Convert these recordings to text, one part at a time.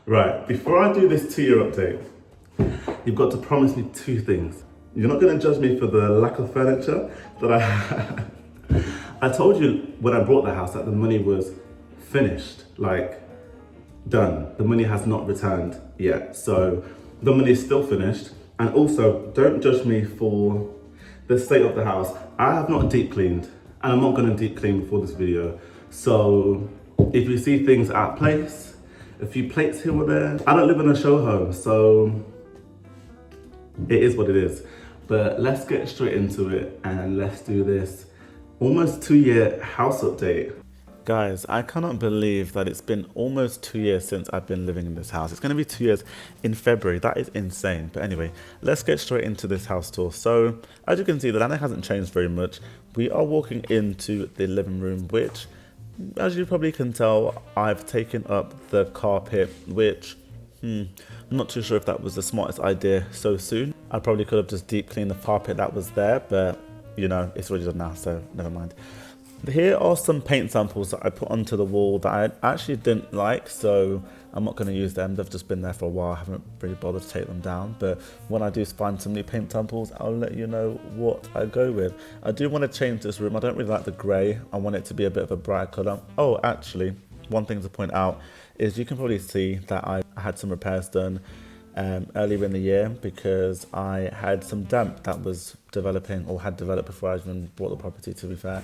Right, before I do this 2-year update, you've got to promise me two things. You're not going to judge me for the lack of furniture that I had. I told you when I bought the house that the money was finished, like done. The money has not returned yet. So the money is still finished. And also, don't judge me for the state of the house. I have not deep cleaned, and I'm not going to deep clean before this video. So if you see things out of place, a few plates here or there, I don't live in a show home, so it is what it is. But let's get straight into it and let's do this almost 2-year house update. Guys, I cannot believe that it's been almost 2 years since I've been living in this house. It's going to be 2 years in February. That is insane. But anyway, let's get straight into this house tour. So, as you can see, the landing hasn't changed very much. We are walking into the living room, which, as you probably can tell, I've taken up the carpet, which, I'm not too sure if that was the smartest idea so soon. I probably could have just deep cleaned the carpet that was there, but, you know, it's already done now, so never mind. Here are some paint samples that I put onto the wall that I actually didn't like, so I'm not going to use them. They've just been there for a while. I haven't really bothered to take them down, but when I do find some new paint samples, I'll let you know what I go with. I do want to change this room. I don't really like the grey. I want it to be a bit of a brighter colour. Oh, actually, one thing to point out is you can probably see that I had some repairs done earlier in the year because I had some damp that was developing, or had developed before I even bought the property, to be fair.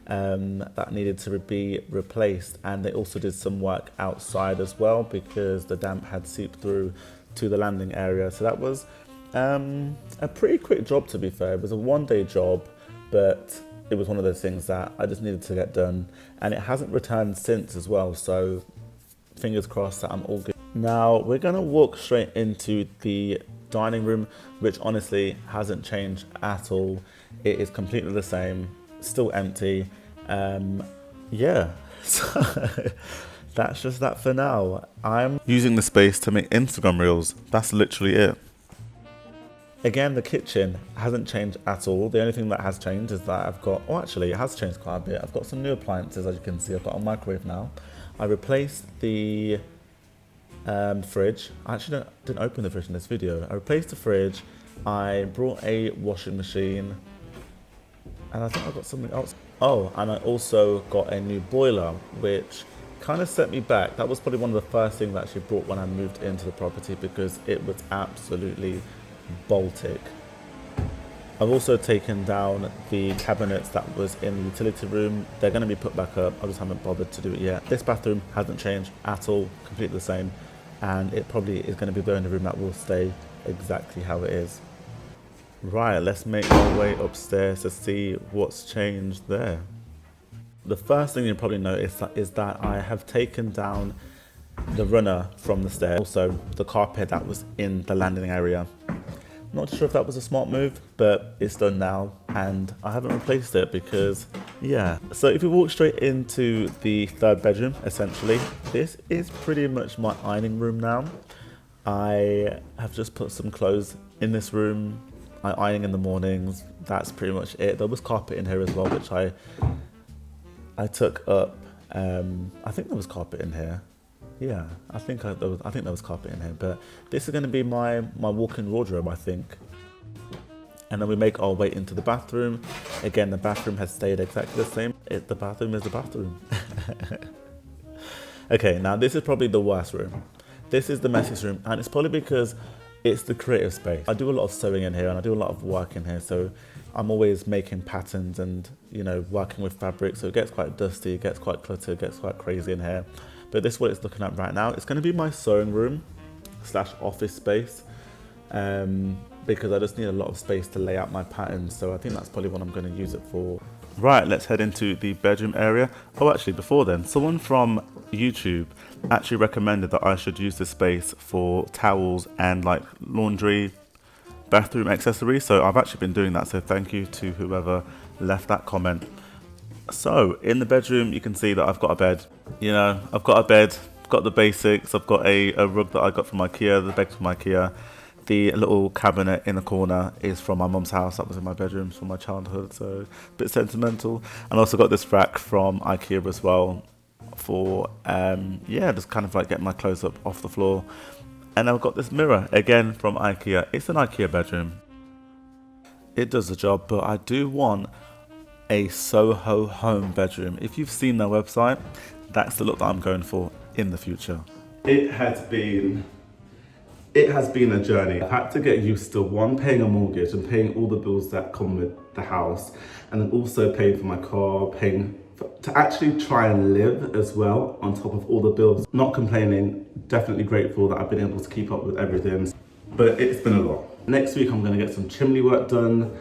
That needed to be replaced, and they also did some work outside as well because the damp had seeped through to the landing area. So that was a pretty quick job, to be fair. It was a 1-day job, but it was one of those things that I just needed to get done, and it hasn't returned since as well, so fingers crossed that I'm all good. Now we're gonna walk straight into the dining room, which honestly hasn't changed at all. It is completely the same, still empty. Yeah, so that's just that for now. I'm using the space to make Instagram reels. That's literally it. Again, the kitchen hasn't changed at all. The only thing that has changed is that I've got, oh actually it has changed quite a bit. I've got some new appliances, as you can see. I've got a microwave now. I replaced the fridge. I actually didn't open the fridge in this video. I replaced the fridge. I brought a washing machine. And I think I got something else. Oh, and I also got a new boiler, which kind of set me back. That was probably one of the first things I actually brought when I moved into the property because it was absolutely Baltic. I've also taken down the cabinets that was in the utility room. They're going to be put back up. I just haven't bothered to do it yet. This bathroom hasn't changed at all, completely the same. And it probably is going to be the only room that will stay exactly how it is. Right, let's make our way upstairs to see what's changed there. The first thing you'll probably notice is that I have taken down the runner from the stairs, also the carpet that was in the landing area. Not sure if that was a smart move, but it's done now, and I haven't replaced it because, yeah. So if we walk straight into the third bedroom, essentially, this is pretty much my ironing room now. I have just put some clothes in this room. I iron in the mornings. That's pretty much it. There was carpet in here as well, which I took up. I think there was carpet in here. Yeah, I think there was carpet in here. But this is going to be my walk-in wardrobe, I think. And then we make our way into the bathroom. Again, the bathroom has stayed exactly the same. The bathroom is the bathroom. Okay, now this is probably the worst room. This is the messiest room, and it's probably because it's the creative space. I do a lot of sewing in here and I do a lot of work in here, so I'm always making patterns and, you know, working with fabric, so it gets quite dusty, it gets quite cluttered, it gets quite crazy in here. But this is what it's looking at right now. It's going to be my sewing room / office space, because I just need a lot of space to lay out my patterns, so I think that's probably what I'm going to use it for. Right, let's head into the bedroom area. Oh, actually, before then, someone from YouTube actually recommended that I should use this space for towels and like laundry, bathroom accessories. So I've actually been doing that. So thank you to whoever left that comment. So in the bedroom, you can see that I've got a bed. You know, I've got a bed, got the basics. I've got a rug that I got from IKEA, the bed from IKEA. The little cabinet in the corner is from my mum's house. That was in my bedroom from my childhood, so a bit sentimental. And also got this rack from IKEA as well for yeah, just kind of like get my clothes up off the floor. And I've got this mirror again from IKEA. It's an IKEA bedroom. It does the job, but I do want a Soho home bedroom. If you've seen their website, that's the look that I'm going for in the future. It has been a journey. I've had to get used to one, paying a mortgage and paying all the bills that come with the house, and then also paying for my car, to actually try and live as well on top of all the bills. Not complaining, definitely grateful that I've been able to keep up with everything, but it's been a lot. Next week I'm gonna get some chimney work done,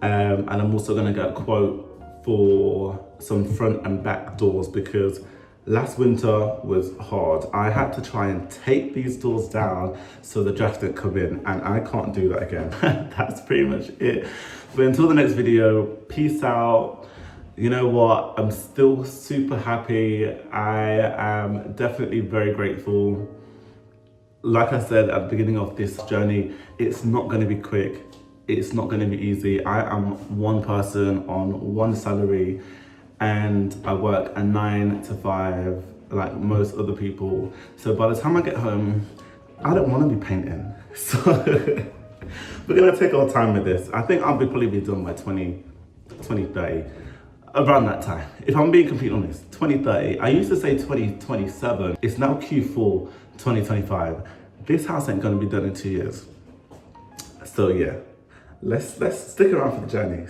and I'm also gonna get a quote for some front and back doors because last winter was hard. I had to try and tape these doors down so the draft didn't come in, and I can't do that again. That's pretty much it. But until the next video, peace out. You know what? I'm still super happy. I am definitely very grateful. Like I said at the beginning of this journey, it's not going to be quick. It's not going to be easy. I am one person on one salary, and I work a 9 to 5 like most other people. So by the time I get home, I don't want to be painting. So we're going to take our time with this. I think I'll probably be done by 2030. Around that time. If I'm being completely honest, 2030. I used to say 2027. It's now Q4 2025. This house ain't going to be done in 2 years. So yeah, let's stick around for the journey.